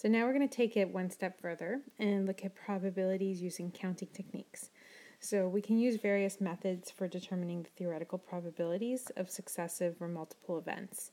So now we're going to take it one step further and look at probabilities using counting techniques. So we can use various methods for determining the theoretical probabilities of successive or multiple events.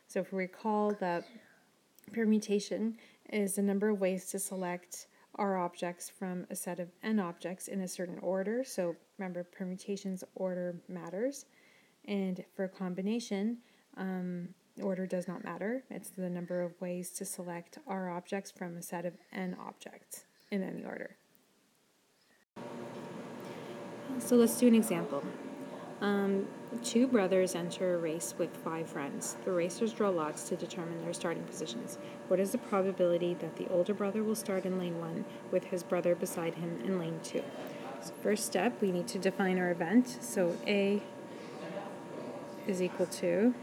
So if we recall that permutation is the number of ways to select R objects from a set of N objects in a certain order. So remember, permutation's order matters. And for combination, order does not matter. It's the number of ways to select R objects from a set of N objects in any order. So let's do an example. Two brothers enter a race with 5 friends. The racers draw lots to determine their starting positions. What is the probability that the older brother will start in lane 1 with his brother beside him in lane 2? So first step, we need to define our event. So A is equal to,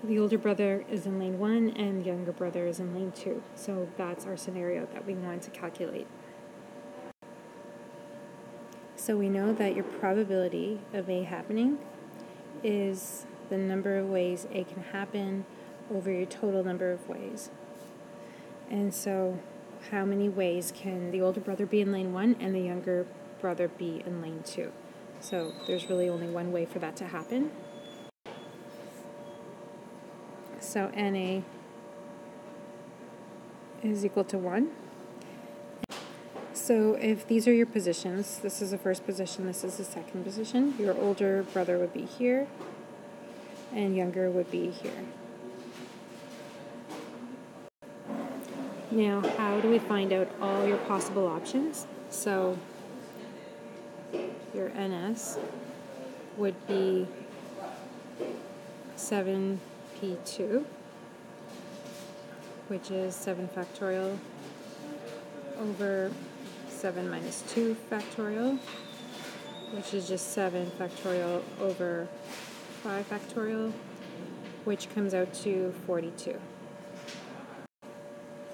the older brother is in lane 1 and the younger brother is in lane 2. So that's our scenario that we want to calculate. So we know that your probability of A happening is the number of ways A can happen over your total number of ways. And so how many ways can the older brother be in lane 1 and the younger brother be in lane 2? So there's really only one way for that to happen. So NA is equal to 1. So if these are your positions, this is the first position, this is the second position, your older brother would be here, and younger would be here. Now, how do we find out all your possible options? So your NS would be 7P2, which is 7 factorial over 7 minus 2 factorial, which is just 7 factorial over 5 factorial, which comes out to 42.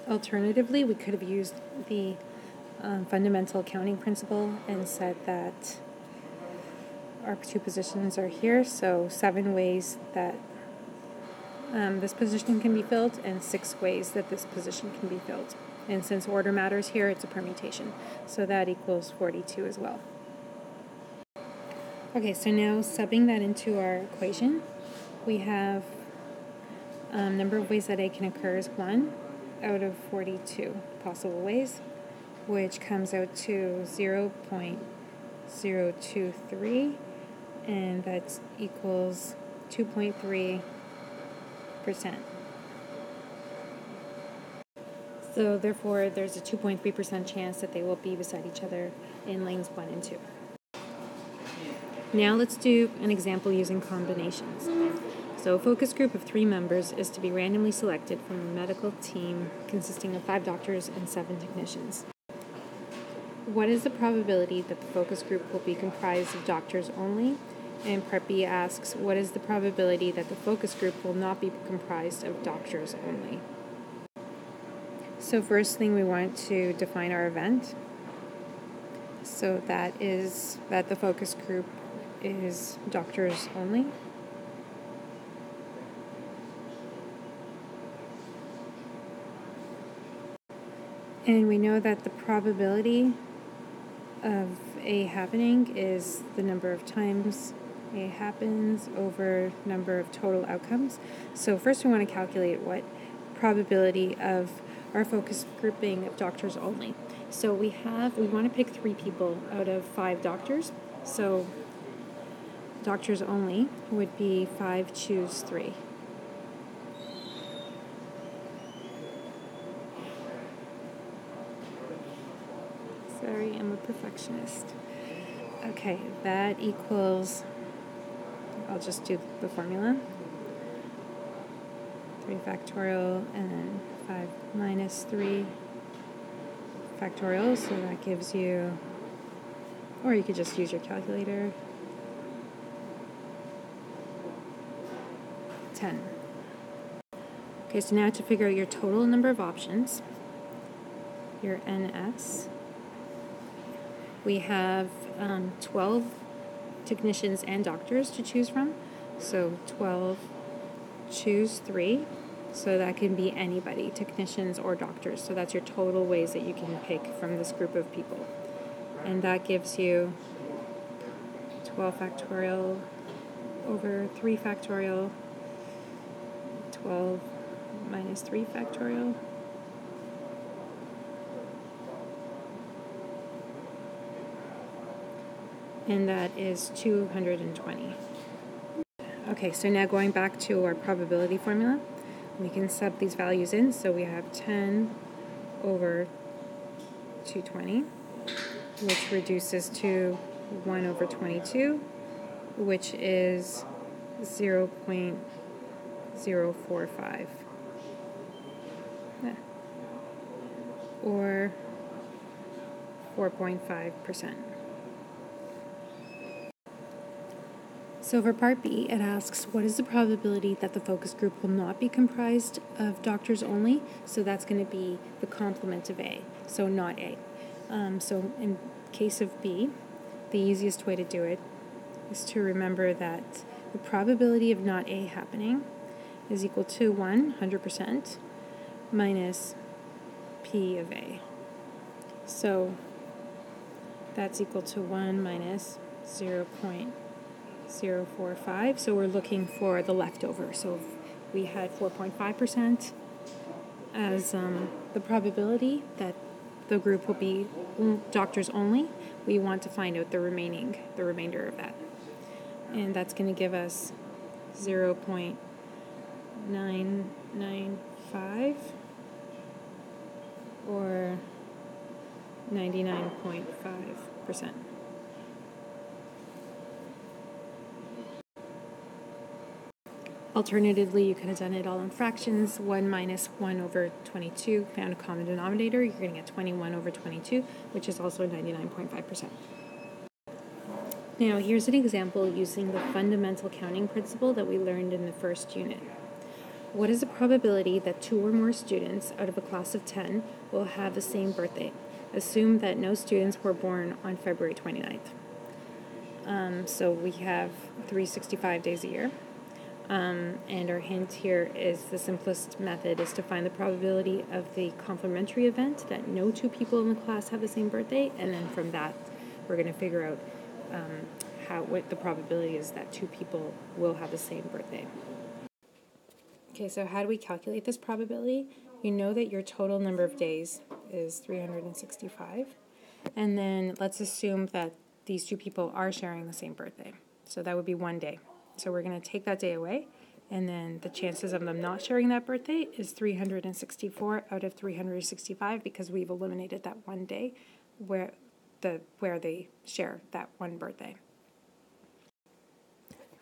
Alternatively, we could have used the fundamental counting principle and said that our two positions are here, so 7 ways that this position can be filled and 6 ways that this position can be filled. And since order matters here, it's a permutation. So that equals 42 as well. Okay, so now subbing that into our equation, we have number of ways that A can occur is 1 out of 42 possible ways, which comes out to 0.023, and that equals 2.3%. So therefore, there's a 2.3% chance that they will be beside each other in lanes 1 and 2. Now let's do an example using combinations. So a focus group of 3 members is to be randomly selected from a medical team consisting of 5 doctors and 7 technicians. What is the probability that the focus group will be comprised of doctors only? And part B asks, what is the probability that the focus group will not be comprised of doctors only? So first thing, we want to define our event. So that is that the focus group is doctors only. And we know that the probability of A happening is the number of times A happens over number of total outcomes. So first we want to calculate what probability of our focus group being of doctors only. So we want to pick 3 people out of 5 doctors. So doctors only would be 5 choose 3. Sorry, I'm a perfectionist. Okay, that equals, I'll just do the formula. 3 factorial and then 5 minus 3 factorial, so that gives you, or you could just use your calculator, 10. Okay, so now to figure out your total number of options, your NS, we have 12 technicians and doctors to choose from, so 12 choose 3 So that can be anybody, technicians or doctors. So that's your total ways that you can pick from this group of people. And that gives you 12 factorial over 3 factorial, 12 minus 3 factorial. And that is 220. Okay, so now going back to our probability formula, we can sub these values in. So we have 10 over 220, which reduces to 1 over 22, which is 0.045. Or 4.5%. So for part B, it asks, what is the probability that the focus group will not be comprised of doctors only? So that's going to be the complement of A, so not A. So in case of B, the easiest way to do it is to remember that the probability of not A happening is equal to 100%, minus P of A. So that's equal to 1 minus 0.045. So we're looking for the leftover. So if we had 4.5% as the probability that the group will be doctors only, we want to find out the remainder of that. And that's going to give us 0.995 or 99.5%. Alternatively, you could have done it all in fractions. 1 minus 1 over 22, found a common denominator. You're going to get 21 over 22, which is also 99.5%. Now, here's an example using the fundamental counting principle that we learned in the first unit. What is the probability that 2 or more students out of a class of 10 will have the same birthday? Assume that no students were born on February 29th. So we have 365 days a year. And our hint here is the simplest method is to find the probability of the complementary event that no 2 people in the class have the same birthday, and then from that we're going to figure out what the probability is that 2 people will have the same birthday. Okay, so how do we calculate this probability? You know that your total number of days is 365, and then let's assume that these 2 people are sharing the same birthday. So that would be 1 day. So we're going to take that day away, and then the chances of them not sharing that birthday is 364 out of 365 because we've eliminated that 1 day where they share that 1 birthday.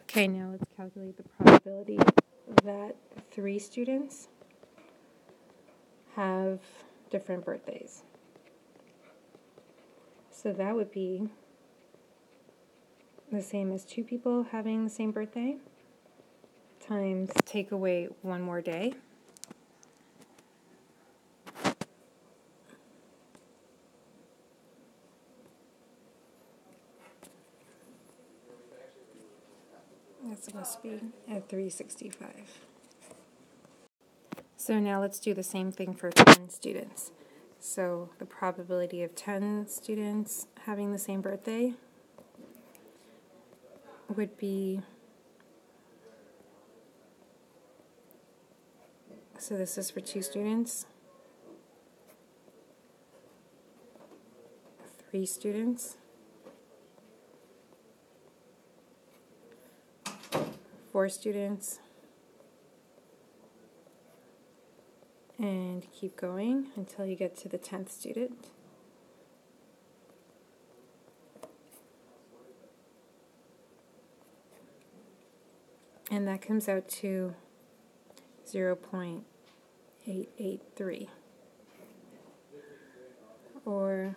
Okay, now let's calculate the probability that 3 students have different birthdays. So that would be the same as 2 people having the same birthday times take away 1 more day. That's must be at 365. So now let's do the same thing for 10 students. So the probability of 10 students having the same birthday would be, so this is for 2 students, 3 students, 4 students, and keep going until you get to the 10th student. And that comes out to 0.883 or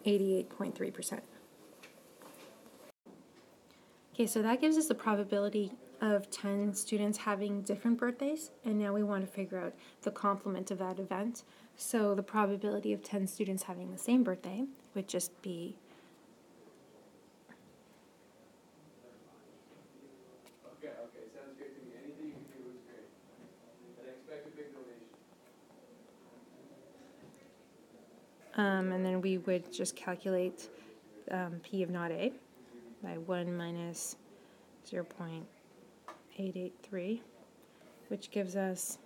88.3%. Okay, so that gives us the probability of 10 students having different birthdays, and now we want to figure out the complement of that event. So the probability of 10 students having the same birthday would just be And then we would just calculate P of naught A by 1 minus 0.883, which gives us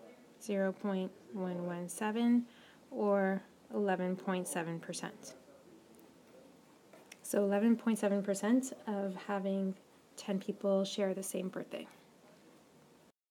0.117, or 11.7%. So 11.7% of having 10 people share the same birthday.